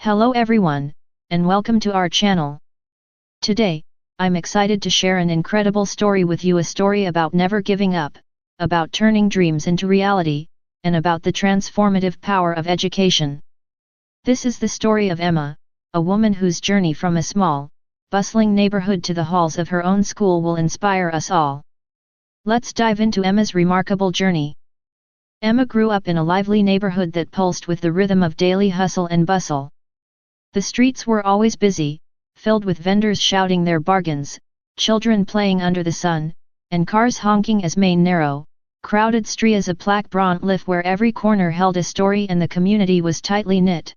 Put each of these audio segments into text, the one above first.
Hello everyone, and welcome to our channel. Today, I'm excited to share an incredible story with you, a story about never giving up, about turning dreams into reality, and about the transformative power of education. This is the story of Emma, a woman whose journey from a small, bustling neighborhood to the halls of her own school will inspire us all. Let's dive into Emma's remarkable journey. Emma grew up in a lively neighborhood that pulsed with the rhythm of daily hustle and bustle. The streets were always busy, filled with vendors shouting their bargains, children playing under the sun, and cars honking as main narrow, crowded street as a plaque brant lift where every corner held a story and the community was tightly knit.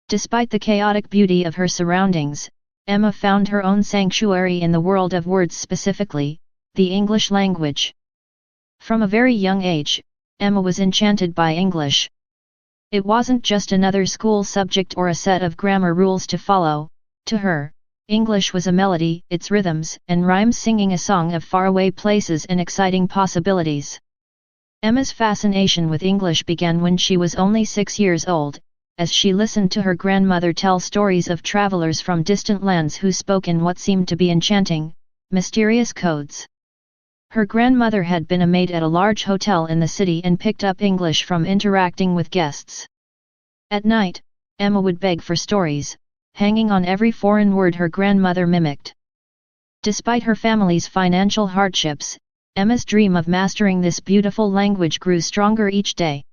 Despite the chaotic beauty of her surroundings, Emma found her own sanctuary in the world of words, specifically, the English language. From a very young age, Emma was enchanted by English. It wasn't just another school subject or a set of grammar rules to follow. To her, English was a melody, its rhythms and rhymes singing a song of faraway places and exciting possibilities. Emma's fascination with English began when she was only 6 years old, as she listened to her grandmother tell stories of travelers from distant lands who spoke in what seemed to be enchanting, mysterious codes. Her grandmother had been a maid at a large hotel in the city and picked up English from interacting with guests. At night, Emma would beg for stories, hanging on every foreign word her grandmother mimicked. Despite her family's financial hardships, Emma's dream of mastering this beautiful language grew stronger each day.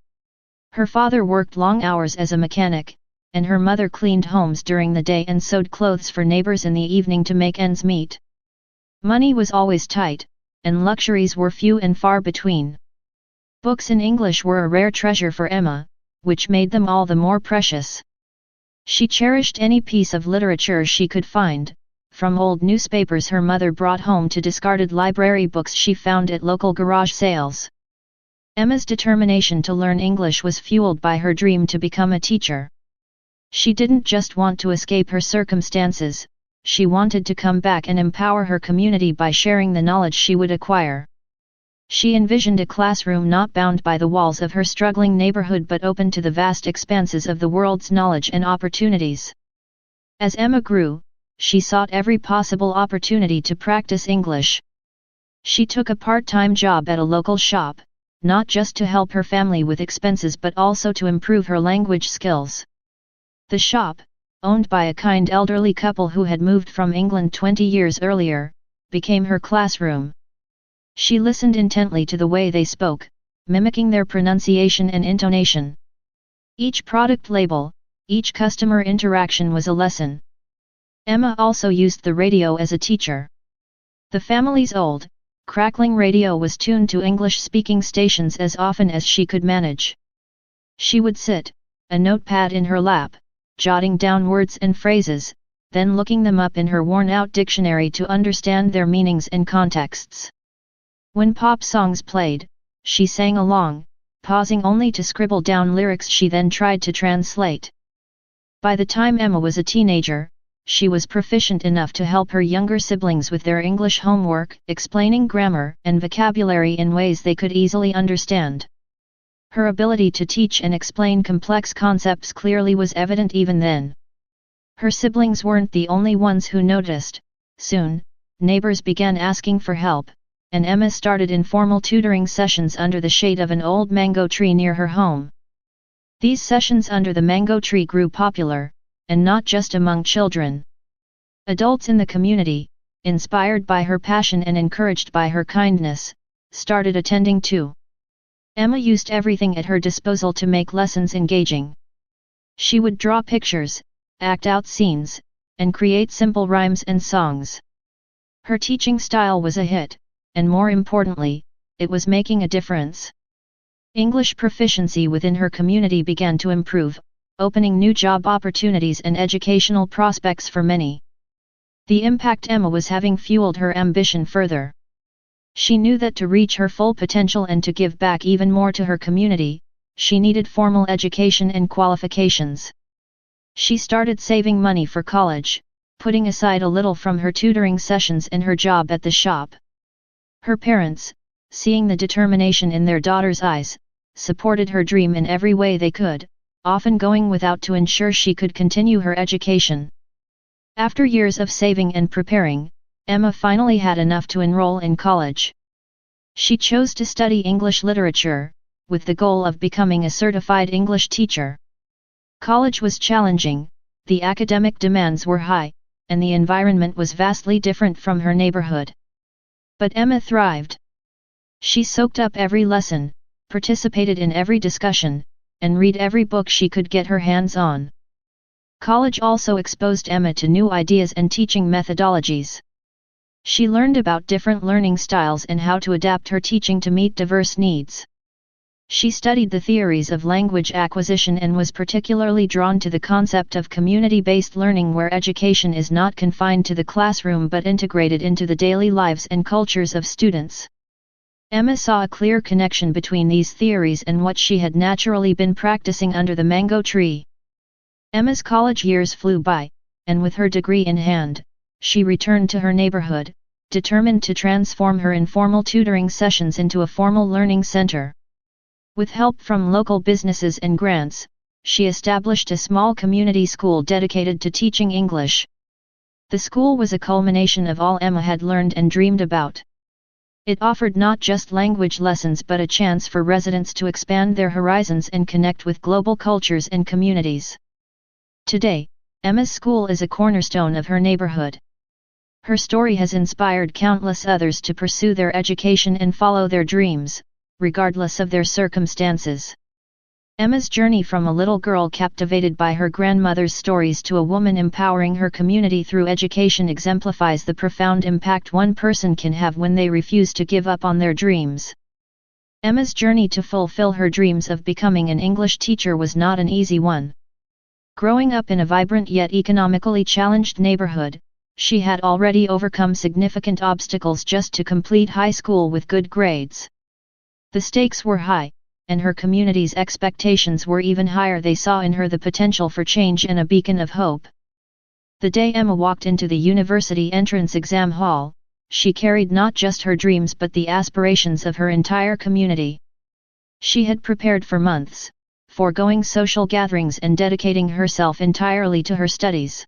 Her father worked long hours as a mechanic, and her mother cleaned homes during the day and sewed clothes for neighbors in the evening to make ends meet. Money was always tight, and luxuries were few and far between. Books in English were a rare treasure for Emma, which made them all the more precious. She cherished any piece of literature she could find, from old newspapers her mother brought home to discarded library books she found at local garage sales. Emma's determination to learn English was fueled by her dream to become a teacher. She didn't just want to escape her circumstances, she wanted to come back and empower her community by sharing the knowledge she would acquire. She envisioned a classroom not bound by the walls of her struggling neighborhood but open to the vast expanses of the world's knowledge and opportunities. As Emma grew, she sought every possible opportunity to practice English. She took a part-time job at a local shop, not just to help her family with expenses but also to improve her language skills. The shop, owned by a kind elderly couple who had moved from England 20 years earlier, became her classroom. She listened intently to the way they spoke, mimicking their pronunciation and intonation. Each product label, each customer interaction was a lesson. Emma also used the radio as a teacher. The family's old, crackling radio was tuned to English-speaking stations as often as she could manage. She would sit, a notepad in her lap, jotting down words and phrases, then looking them up in her worn-out dictionary to understand their meanings and contexts. When pop songs played, she sang along, pausing only to scribble down lyrics she then tried to translate. By the time Emma was a teenager, she was proficient enough to help her younger siblings with their English homework, explaining grammar and vocabulary in ways they could easily understand. Her ability to teach and explain complex concepts clearly was evident even then. Her siblings weren't the only ones who noticed. Soon, neighbors began asking for help, and Emma started informal tutoring sessions under the shade of an old mango tree near her home. These sessions under the mango tree grew popular, and not just among children. Adults in the community, inspired by her passion and encouraged by her kindness, started attending too. Emma used everything at her disposal to make lessons engaging. She would draw pictures, act out scenes, and create simple rhymes and songs. Her teaching style was a hit, and more importantly, it was making a difference. English proficiency within her community began to improve, opening new job opportunities and educational prospects for many. The impact Emma was having fueled her ambition further. She knew that to reach her full potential and to give back even more to her community, she needed formal education and qualifications. She started saving money for college, putting aside a little from her tutoring sessions and her job at the shop. Her parents, seeing the determination in their daughter's eyes, supported her dream in every way they could, often going without to ensure she could continue her education. After years of saving and preparing, Emma finally had enough to enroll in college. She chose to study English literature, with the goal of becoming a certified English teacher. College was challenging, the academic demands were high, and the environment was vastly different from her neighborhood. But Emma thrived. She soaked up every lesson, participated in every discussion, and read every book she could get her hands on. College also exposed Emma to new ideas and teaching methodologies. She learned about different learning styles and how to adapt her teaching to meet diverse needs. She studied the theories of language acquisition and was particularly drawn to the concept of community-based learning, where education is not confined to the classroom but integrated into the daily lives and cultures of students. Emma saw a clear connection between these theories and what she had naturally been practicing under the mango tree. Emma's college years flew by, and with her degree in hand, she returned to her neighborhood, determined to transform her informal tutoring sessions into a formal learning center. With help from local businesses and grants, she established a small community school dedicated to teaching English. The school was a culmination of all Emma had learned and dreamed about. It offered not just language lessons but a chance for residents to expand their horizons and connect with global cultures and communities. Today, Emma's school is a cornerstone of her neighborhood. Her story has inspired countless others to pursue their education and follow their dreams, regardless of their circumstances. Emma's journey from a little girl captivated by her grandmother's stories to a woman empowering her community through education exemplifies the profound impact one person can have when they refuse to give up on their dreams. Emma's journey to fulfill her dreams of becoming an English teacher was not an easy one. Growing up in a vibrant yet economically challenged neighborhood, she had already overcome significant obstacles just to complete high school with good grades. The stakes were high, and her community's expectations were even higher. They saw in her the potential for change and a beacon of hope. The day Emma walked into the university entrance exam hall, she carried not just her dreams but the aspirations of her entire community. She had prepared for months, foregoing social gatherings and dedicating herself entirely to her studies.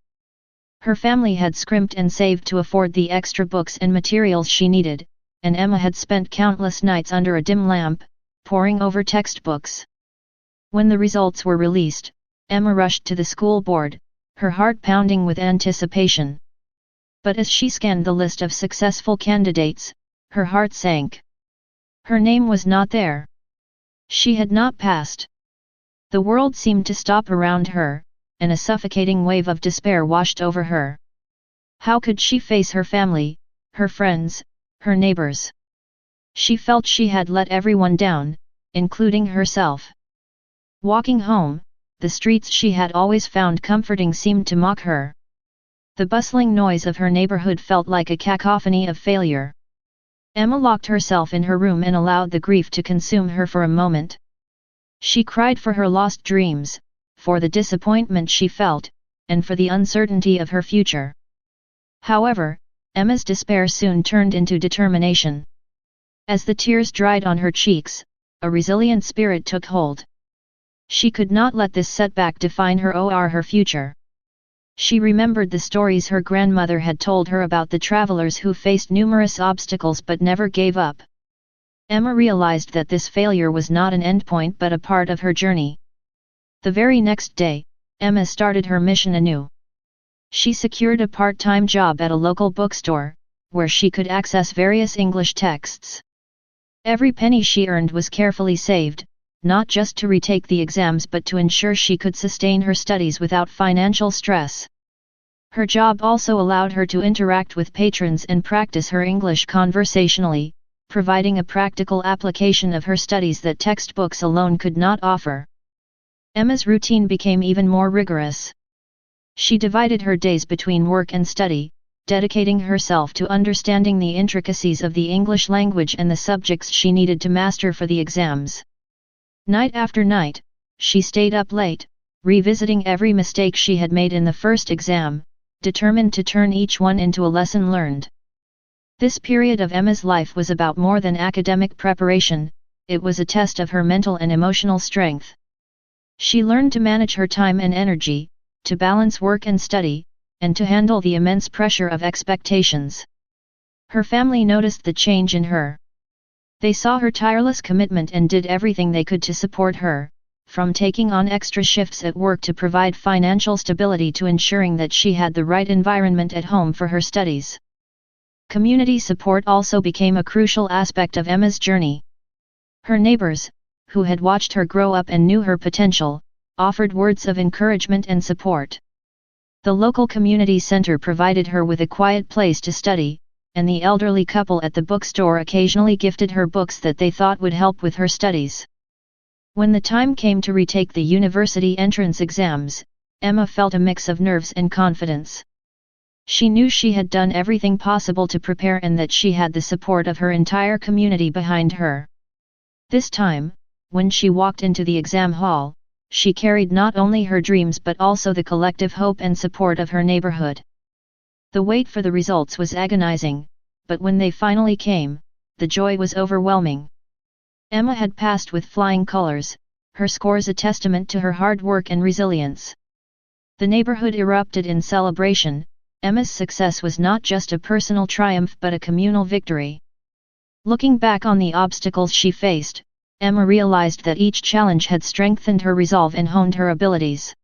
Her family had scrimped and saved to afford the extra books and materials she needed, and Emma had spent countless nights under a dim lamp, poring over textbooks. When the results were released, Emma rushed to the school board, her heart pounding with anticipation. But as she scanned the list of successful candidates, her heart sank. Her name was not there. She had not passed. The world seemed to stop around her, and a suffocating wave of despair washed over her. How could she face her family, her friends, her neighbors? She felt she had let everyone down, including herself. Walking home, the streets she had always found comforting seemed to mock her. The bustling noise of her neighborhood felt like a cacophony of failure. Emma locked herself in her room and allowed the grief to consume her for a moment. She cried for her lost dreams, for the disappointment she felt, and for the uncertainty of her future. However, Emma's despair soon turned into determination. As the tears dried on her cheeks, a resilient spirit took hold. She could not let this setback define her or her future. She remembered the stories her grandmother had told her about the travelers who faced numerous obstacles but never gave up. Emma realized that this failure was not an endpoint but a part of her journey. The very next day, Emma started her mission anew. She secured a part-time job at a local bookstore, where she could access various English texts. Every penny she earned was carefully saved, not just to retake the exams but to ensure she could sustain her studies without financial stress. Her job also allowed her to interact with patrons and practice her English conversationally, providing a practical application of her studies that textbooks alone could not offer. Emma's routine became even more rigorous. She divided her days between work and study, dedicating herself to understanding the intricacies of the English language and the subjects she needed to master for the exams. Night after night, she stayed up late, revisiting every mistake she had made in the first exam, determined to turn each one into a lesson learned. This period of Emma's life was about more than academic preparation, it was a test of her mental and emotional strength. She learned to manage her time and energy, to balance work and study, and to handle the immense pressure of expectations. Her family noticed the change in her. They saw her tireless commitment and did everything they could to support her, from taking on extra shifts at work to provide financial stability to ensuring that she had the right environment at home for her studies. Community support also became a crucial aspect of Emma's journey. Her neighbors, who had watched her grow up and knew her potential, offered words of encouragement and support. The local community center provided her with a quiet place to study, and the elderly couple at the bookstore occasionally gifted her books that they thought would help with her studies. When the time came to retake the university entrance exams, Emma felt a mix of nerves and confidence. She knew she had done everything possible to prepare and that she had the support of her entire community behind her. This time, when she walked into the exam hall, she carried not only her dreams but also the collective hope and support of her neighborhood. The wait for the results was agonizing, but when they finally came, the joy was overwhelming. Emma had passed with flying colors, her scores a testament to her hard work and resilience. The neighborhood erupted in celebration. Emma's success was not just a personal triumph but a communal victory. Looking back on the obstacles she faced, Emma realized that each challenge had strengthened her resolve and honed her abilities.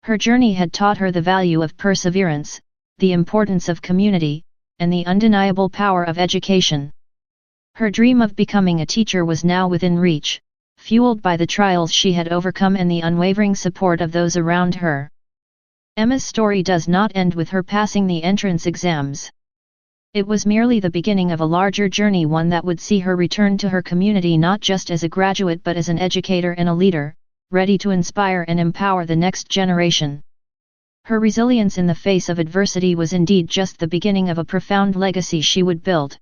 Her journey had taught her the value of perseverance, the importance of community, and the undeniable power of education. Her dream of becoming a teacher was now within reach, fueled by the trials she had overcome and the unwavering support of those around her. Emma's story does not end with her passing the entrance exams. It was merely the beginning of a larger journey, one that would see her return to her community not just as a graduate but as an educator and a leader, ready to inspire and empower the next generation. Her resilience in the face of adversity was indeed just the beginning of a profound legacy she would build.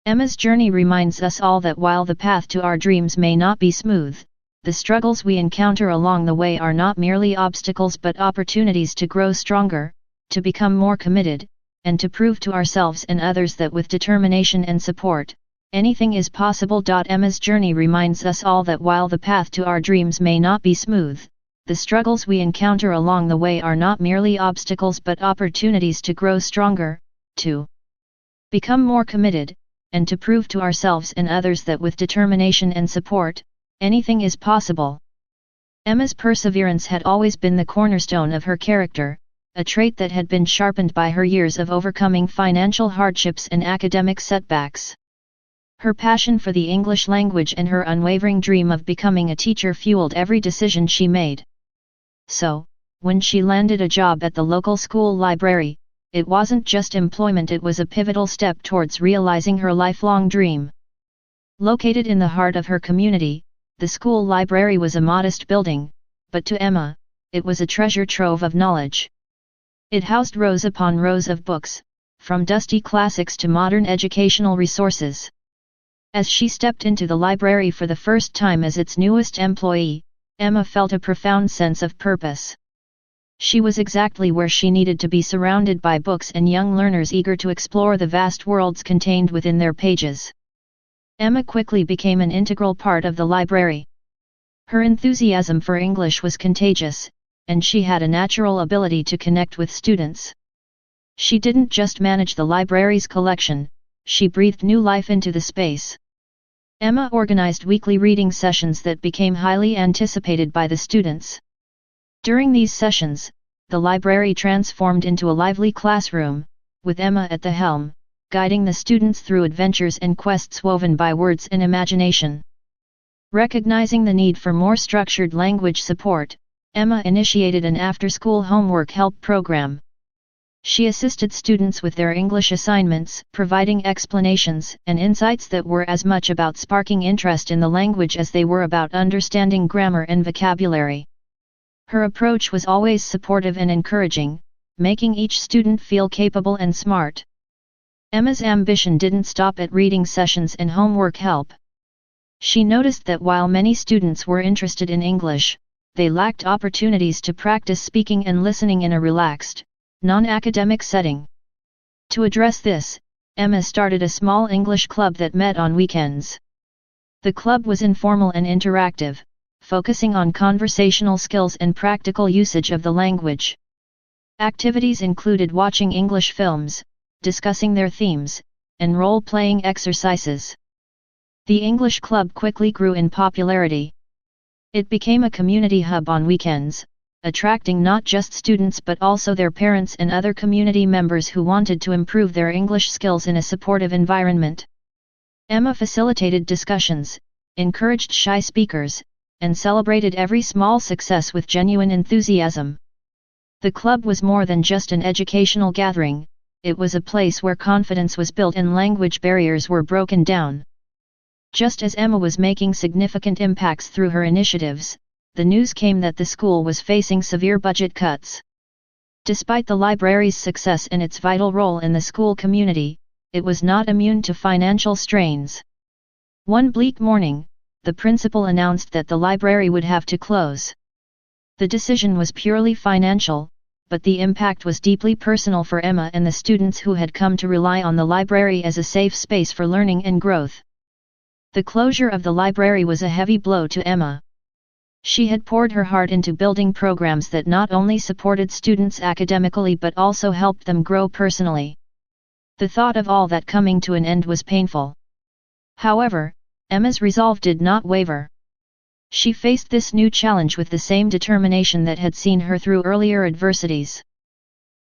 Emma's journey reminds us all that while the path to our dreams may not be smooth, the struggles we encounter along the way are not merely obstacles but opportunities to grow stronger, to become more committed, and to prove to ourselves and others that with determination and support, anything is possible. Emma's journey reminds us all that while the path to our dreams may not be smooth, the struggles we encounter along the way are not merely obstacles but opportunities to grow stronger, to become more committed, and to prove to ourselves and others that with determination and support, anything is possible. Emma's perseverance had always been the cornerstone of her character, a trait that had been sharpened by her years of overcoming financial hardships and academic setbacks. Her passion for the English language and her unwavering dream of becoming a teacher fueled every decision she made. So, when she landed a job at the local school library, it wasn't just employment, it was a pivotal step towards realizing her lifelong dream. Located in the heart of her community, the school library was a modest building, but to Emma, it was a treasure trove of knowledge. It housed rows upon rows of books, from dusty classics to modern educational resources. As she stepped into the library for the first time as its newest employee, Emma felt a profound sense of purpose. She was exactly where she needed to be, surrounded by books and young learners eager to explore the vast worlds contained within their pages. Emma quickly became an integral part of the library. Her enthusiasm for English was contagious, and she had a natural ability to connect with students. She didn't just manage the library's collection, she breathed new life into the space. Emma organized weekly reading sessions that became highly anticipated by the students. During these sessions, the library transformed into a lively classroom, with Emma at the helm, guiding the students through adventures and quests woven by words and imagination. Recognizing the need for more structured language support, Emma initiated an after-school homework help program. She assisted students with their English assignments, providing explanations and insights that were as much about sparking interest in the language as they were about understanding grammar and vocabulary. Her approach was always supportive and encouraging, making each student feel capable and smart. Emma's ambition didn't stop at reading sessions and homework help. She noticed that while many students were interested in English, they lacked opportunities to practice speaking and listening in a relaxed, non-academic setting. To address this, Emma started a small English club that met on weekends. The club was informal and interactive, focusing on conversational skills and practical usage of the language. Activities included watching English films, discussing their themes, and role-playing exercises. The English Club quickly grew in popularity. It became a community hub on weekends, attracting not just students but also their parents and other community members who wanted to improve their English skills in a supportive environment. Emma facilitated discussions, encouraged shy speakers, and celebrated every small success with genuine enthusiasm. The club was more than just an educational gathering, it was a place where confidence was built and language barriers were broken down. Just as Emma was making significant impacts through her initiatives, the news came that the school was facing severe budget cuts. Despite the library's success and its vital role in the school community, it was not immune to financial strains. One bleak morning, the principal announced that the library would have to close. The decision was purely financial, but the impact was deeply personal for Emma and the students who had come to rely on the library as a safe space for learning and growth. The closure of the library was a heavy blow to Emma. She had poured her heart into building programs that not only supported students academically but also helped them grow personally. The thought of all that coming to an end was painful. However, Emma's resolve did not waver. She faced this new challenge with the same determination that had seen her through earlier adversities.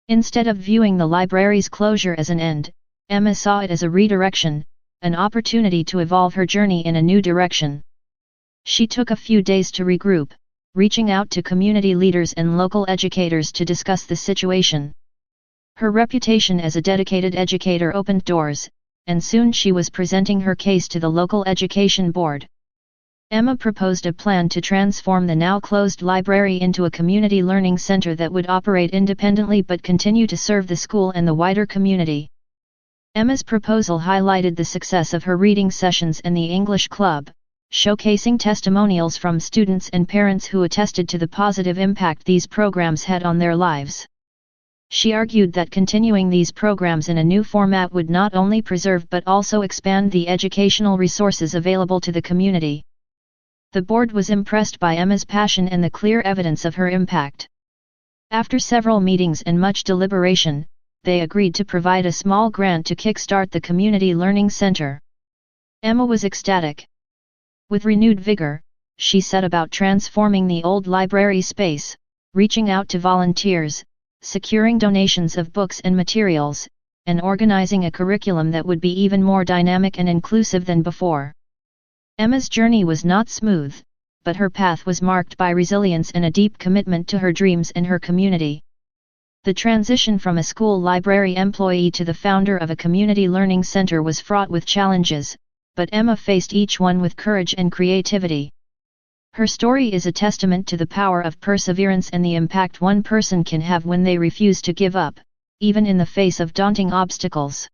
Instead of viewing the library's closure as an end, Emma saw it as a redirection, an opportunity to evolve her journey in a new direction. She took a few days to regroup, reaching out to community leaders and local educators to discuss the situation. Her reputation as a dedicated educator opened doors, and soon she was presenting her case to the local education board. Emma proposed a plan to transform the now closed library into a community learning center that would operate independently but continue to serve the school and the wider community. Emma's proposal highlighted the success of her reading sessions and the English Club, showcasing testimonials from students and parents who attested to the positive impact these programs had on their lives. She argued that continuing these programs in a new format would not only preserve but also expand the educational resources available to the community. The board was impressed by Emma's passion and the clear evidence of her impact. After several meetings and much deliberation, they agreed to provide a small grant to kickstart the Community Learning Center. Emma was ecstatic. With renewed vigor, she set about transforming the old library space, reaching out to volunteers, securing donations of books and materials, and organizing a curriculum that would be even more dynamic and inclusive than before. Emma's journey was not smooth, but her path was marked by resilience and a deep commitment to her dreams and her community. The transition from a school library employee to the founder of a community learning center was fraught with challenges, but Emma faced each one with courage and creativity. Her story is a testament to the power of perseverance and the impact one person can have when they refuse to give up, even in the face of daunting obstacles.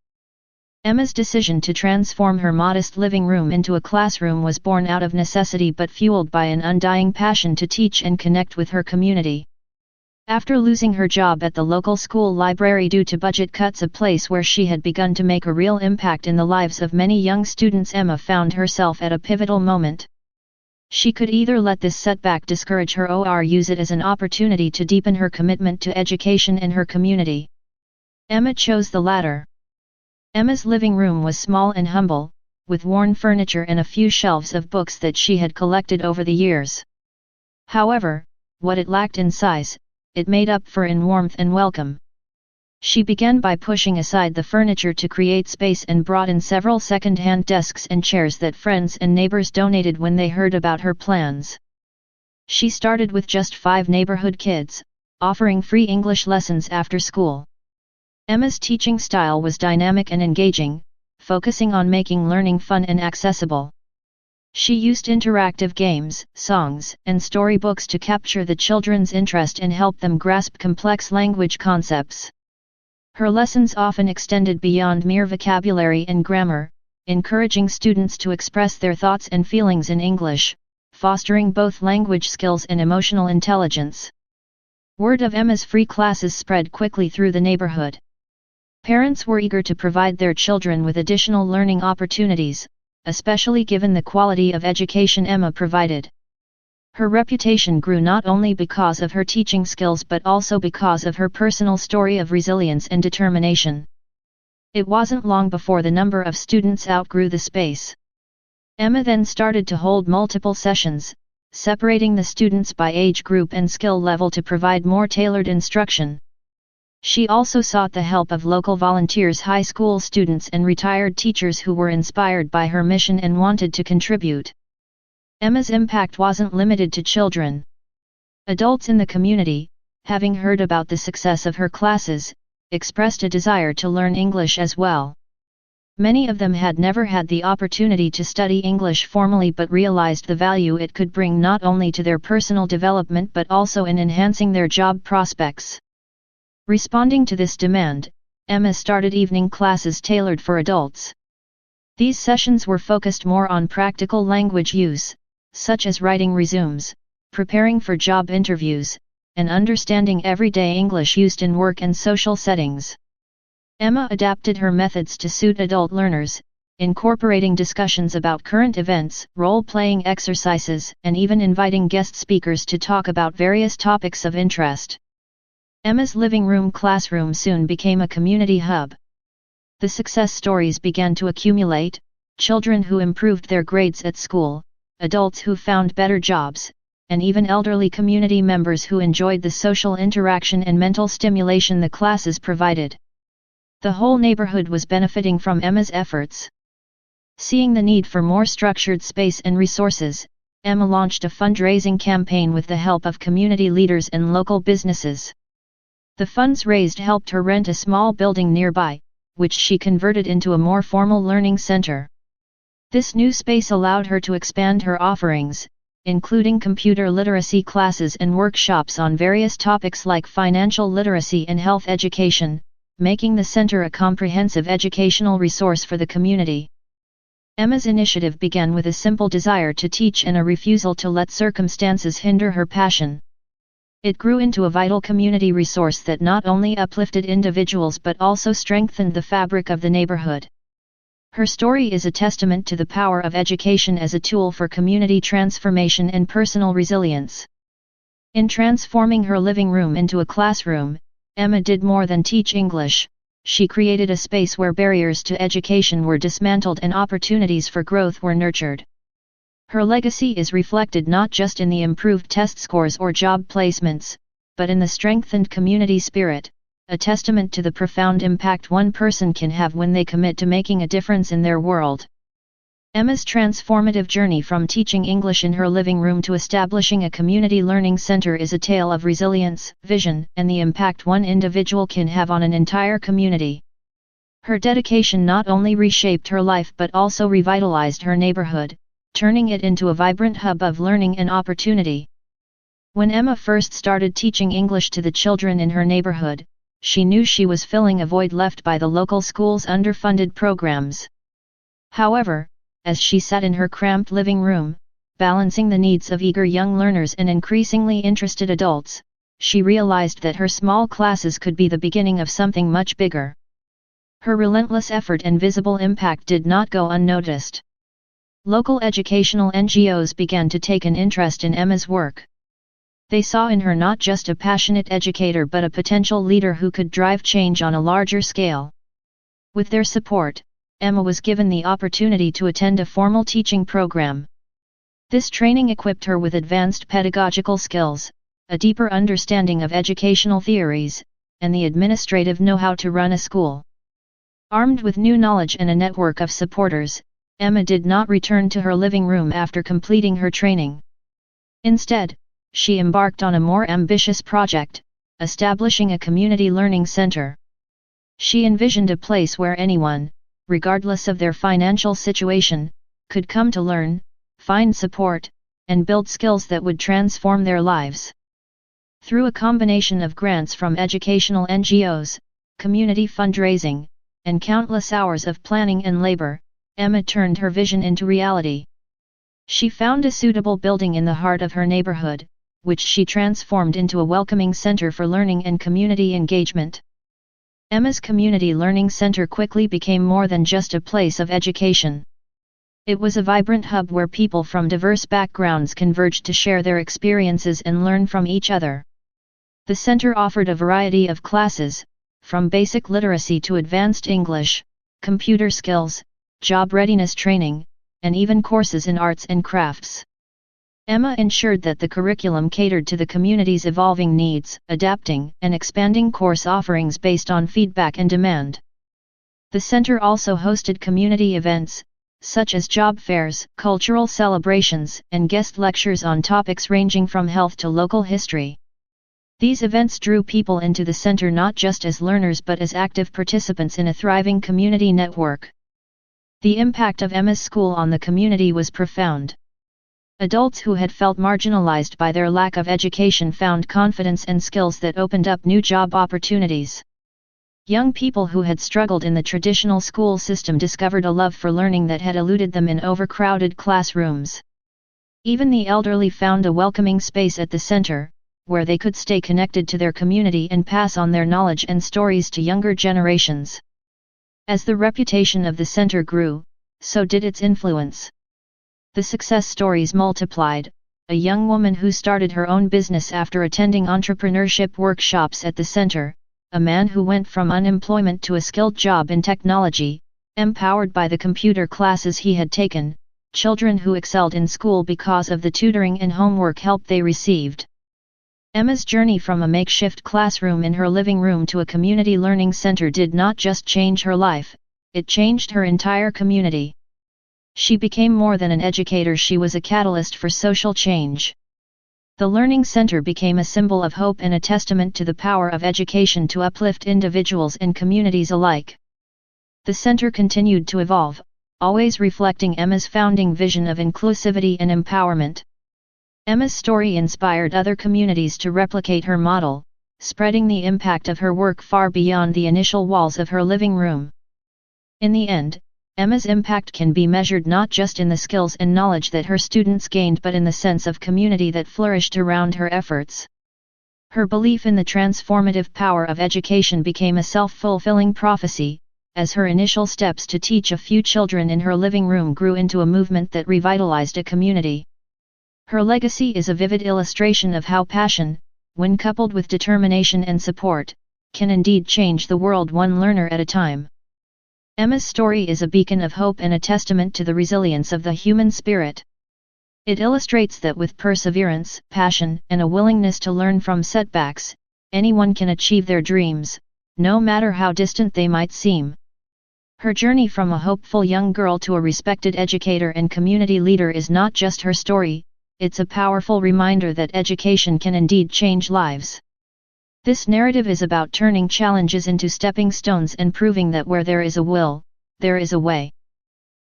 Emma's decision to transform her modest living room into a classroom was born out of necessity but fueled by an undying passion to teach and connect with her community. After losing her job at the local school library due to budget cuts, a place where she had begun to make a real impact in the lives of many young students, Emma found herself at a pivotal moment. She could either let this setback discourage her or use it as an opportunity to deepen her commitment to education and her community. Emma chose the latter. Emma's living room was small and humble, with worn furniture and a few shelves of books that she had collected over the years. However, what it lacked in size, it made up for in warmth and welcome. She began by pushing aside the furniture to create space and brought in several second-hand desks and chairs that friends and neighbors donated when they heard about her plans. She started with just 5 neighborhood kids, offering free English lessons after school. Emma's teaching style was dynamic and engaging, focusing on making learning fun and accessible. She used interactive games, songs, and storybooks to capture the children's interest and help them grasp complex language concepts. Her lessons often extended beyond mere vocabulary and grammar, encouraging students to express their thoughts and feelings in English, fostering both language skills and emotional intelligence. Word of Emma's free classes spread quickly through the neighborhood. Parents were eager to provide their children with additional learning opportunities, especially given the quality of education Emma provided. Her reputation grew not only because of her teaching skills but also because of her personal story of resilience and determination. It wasn't long before the number of students outgrew the space. Emma then started to hold multiple sessions, separating the students by age group and skill level to provide more tailored instruction. She also sought the help of local volunteers, high school students and retired teachers who were inspired by her mission and wanted to contribute. Emma's impact wasn't limited to children. Adults in the community, having heard about the success of her classes, expressed a desire to learn English as well. Many of them had never had the opportunity to study English formally but realized the value it could bring not only to their personal development but also in enhancing their job prospects. Responding to this demand, Emma started evening classes tailored for adults. These sessions were focused more on practical language use, such as writing resumes, preparing for job interviews, and understanding everyday English used in work and social settings. Emma adapted her methods to suit adult learners, incorporating discussions about current events, role-playing exercises, and even inviting guest speakers to talk about various topics of interest. Emma's living room classroom soon became a community hub. The success stories began to accumulate: children who improved their grades at school, adults who found better jobs, and even elderly community members who enjoyed the social interaction and mental stimulation the classes provided. The whole neighborhood was benefiting from Emma's efforts. Seeing the need for more structured space and resources, Emma launched a fundraising campaign with the help of community leaders and local businesses. The funds raised helped her rent a small building nearby, which she converted into a more formal learning center. This new space allowed her to expand her offerings, including computer literacy classes and workshops on various topics like financial literacy and health education, making the center a comprehensive educational resource for the community. Emma's initiative began with a simple desire to teach and a refusal to let circumstances hinder her passion. It grew into a vital community resource that not only uplifted individuals but also strengthened the fabric of the neighborhood. Her story is a testament to the power of education as a tool for community transformation and personal resilience. In transforming her living room into a classroom, Emma did more than teach English. She created a space where barriers to education were dismantled and opportunities for growth were nurtured. Her legacy is reflected not just in the improved test scores or job placements, but in the strengthened community spirit, a testament to the profound impact one person can have when they commit to making a difference in their world. Emma's transformative journey from teaching English in her living room to establishing a community learning center is a tale of resilience, vision, and the impact one individual can have on an entire community. Her dedication not only reshaped her life but also revitalized her neighborhood, turning it into a vibrant hub of learning and opportunity. When Emma first started teaching English to the children in her neighborhood, she knew she was filling a void left by the local school's underfunded programs. However, as she sat in her cramped living room, balancing the needs of eager young learners and increasingly interested adults, she realized that her small classes could be the beginning of something much bigger. Her relentless effort and visible impact did not go unnoticed. Local educational NGOs began to take an interest in Emma's work. They saw in her not just a passionate educator but a potential leader who could drive change on a larger scale. With their support, Emma was given the opportunity to attend a formal teaching program. This training equipped her with advanced pedagogical skills, a deeper understanding of educational theories, and the administrative know-how to run a school. Armed with new knowledge and a network of supporters, Emma did not return to her living room after completing her training. Instead, she embarked on a more ambitious project, establishing a community learning center. She envisioned a place where anyone, regardless of their financial situation, could come to learn, find support, and build skills that would transform their lives. Through a combination of grants from educational NGOs, community fundraising, and countless hours of planning and labor, Emma turned her vision into reality. She found a suitable building in the heart of her neighborhood, which she transformed into a welcoming center for learning and community engagement. Emma's Community Learning Center quickly became more than just a place of education. It was a vibrant hub where people from diverse backgrounds converged to share their experiences and learn from each other. The center offered a variety of classes, from basic literacy to advanced English, computer skills, job readiness training, and even courses in arts and crafts. Emma ensured that the curriculum catered to the community's evolving needs, adapting and expanding course offerings based on feedback and demand. The center also hosted community events, such as job fairs, cultural celebrations, and guest lectures on topics ranging from health to local history. These events drew people into the center not just as learners but as active participants in a thriving community network. The impact of Emma's school on the community was profound. Adults who had felt marginalized by their lack of education found confidence and skills that opened up new job opportunities. Young people who had struggled in the traditional school system discovered a love for learning that had eluded them in overcrowded classrooms. Even the elderly found a welcoming space at the center, where they could stay connected to their community and pass on their knowledge and stories to younger generations. As the reputation of the center grew, so did its influence. The success stories multiplied. A young woman who started her own business after attending entrepreneurship workshops at the center, a man who went from unemployment to a skilled job in technology, empowered by the computer classes he had taken, children who excelled in school because of the tutoring and homework help they received. Emma's journey from a makeshift classroom in her living room to a community learning center did not just change her life, it changed her entire community. She became more than an educator, she was a catalyst for social change. The Learning Center became a symbol of hope and a testament to the power of education to uplift individuals and communities alike. The center continued to evolve, always reflecting Emma's founding vision of inclusivity and empowerment. Emma's story inspired other communities to replicate her model, spreading the impact of her work far beyond the initial walls of her living room. In the end, Emma's impact can be measured not just in the skills and knowledge that her students gained but in the sense of community that flourished around her efforts. Her belief in the transformative power of education became a self-fulfilling prophecy, as her initial steps to teach a few children in her living room grew into a movement that revitalized a community. Her legacy is a vivid illustration of how passion, when coupled with determination and support, can indeed change the world one learner at a time. Emma's story is a beacon of hope and a testament to the resilience of the human spirit. It illustrates that with perseverance, passion, and a willingness to learn from setbacks, anyone can achieve their dreams, no matter how distant they might seem. Her journey from a hopeful young girl to a respected educator and community leader is not just her story, it's a powerful reminder that education can indeed change lives. This narrative is about turning challenges into stepping stones and proving that where there is a will, there is a way.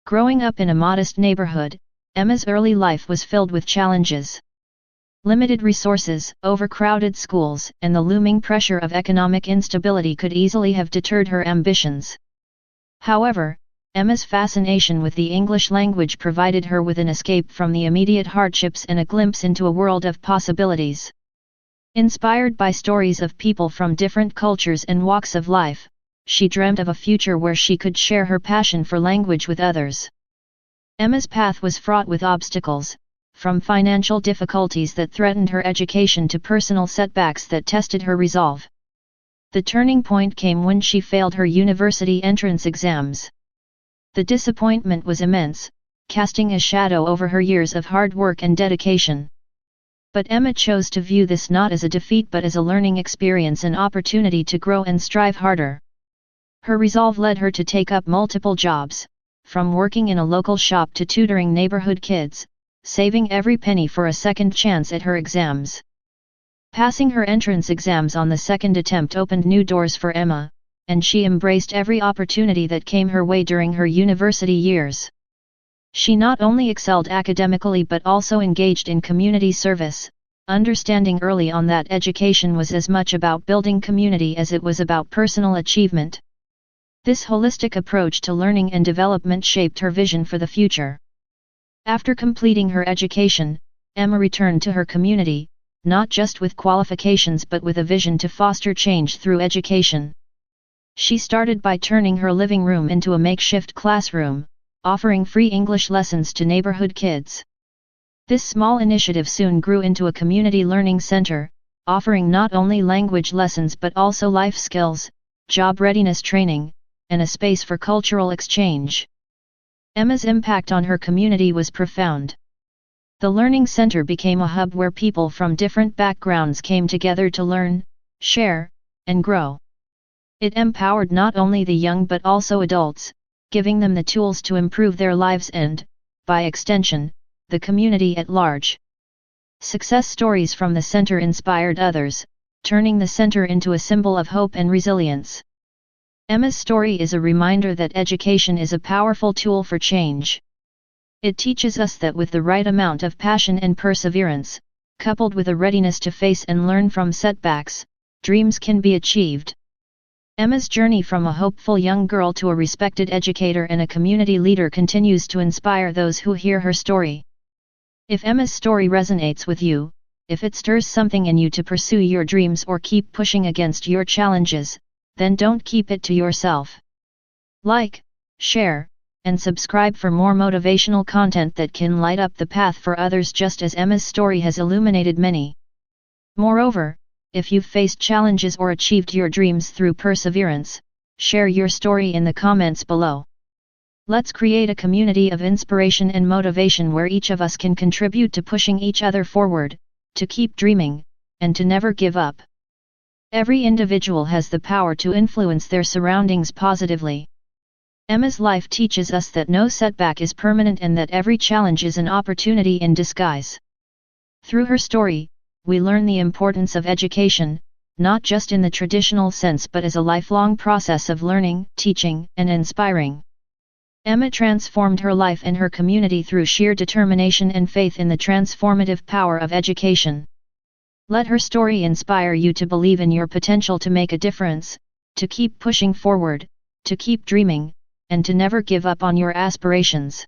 Growing up in a modest neighborhood, Emma's early life was filled with challenges. Limited resources, overcrowded schools, and the looming pressure of economic instability could easily have deterred her ambitions. However, Emma's fascination with the English language provided her with an escape from the immediate hardships and a glimpse into a world of possibilities. Inspired by stories of people from different cultures and walks of life, she dreamt of a future where she could share her passion for language with others. Emma's path was fraught with obstacles, from financial difficulties that threatened her education to personal setbacks that tested her resolve. The turning point came when she failed her university entrance exams. The disappointment was immense, casting a shadow over her years of hard work and dedication. But Emma chose to view this not as a defeat but as a learning experience and opportunity to grow and strive harder. Her resolve led her to take up multiple jobs, from working in a local shop to tutoring neighborhood kids, saving every penny for a second chance at her exams. Passing her entrance exams on the second attempt opened new doors for Emma, and she embraced every opportunity that came her way during her university years. She not only excelled academically but also engaged in community service, understanding early on that education was as much about building community as it was about personal achievement. This holistic approach to learning and development shaped her vision for the future. After completing her education, Emma returned to her community, not just with qualifications but with a vision to foster change through education. She started by turning her living room into a makeshift classroom, offering free English lessons to neighborhood kids. This small initiative soon grew into a community learning center, offering not only language lessons but also life skills, job readiness training, and a space for cultural exchange. Emma's impact on her community was profound. The Learning Center became a hub where people from different backgrounds came together to learn, share, and grow. It empowered not only the young but also adults, giving them the tools to improve their lives and, by extension, the community at large. Success stories from the center inspired others, turning the center into a symbol of hope and resilience. Emma's story is a reminder that education is a powerful tool for change. It teaches us that with the right amount of passion and perseverance, coupled with a readiness to face and learn from setbacks, dreams can be achieved. Emma's journey from a hopeful young girl to a respected educator and a community leader continues to inspire those who hear her story. If Emma's story resonates with you, if it stirs something in you to pursue your dreams or keep pushing against your challenges, then don't keep it to yourself. Like, share, and subscribe for more motivational content that can light up the path for others just as Emma's story has illuminated many. Moreover, if you've faced challenges or achieved your dreams through perseverance, share your story in the comments below. Let's create a community of inspiration and motivation where each of us can contribute to pushing each other forward, to keep dreaming, and to never give up. Every individual has the power to influence their surroundings positively. Emma's life teaches us that no setback is permanent and that every challenge is an opportunity in disguise. Through her story, we learn the importance of education, not just in the traditional sense but as a lifelong process of learning, teaching, and inspiring. Emma transformed her life and her community through sheer determination and faith in the transformative power of education. Let her story inspire you to believe in your potential to make a difference, to keep pushing forward, to keep dreaming, and to never give up on your aspirations.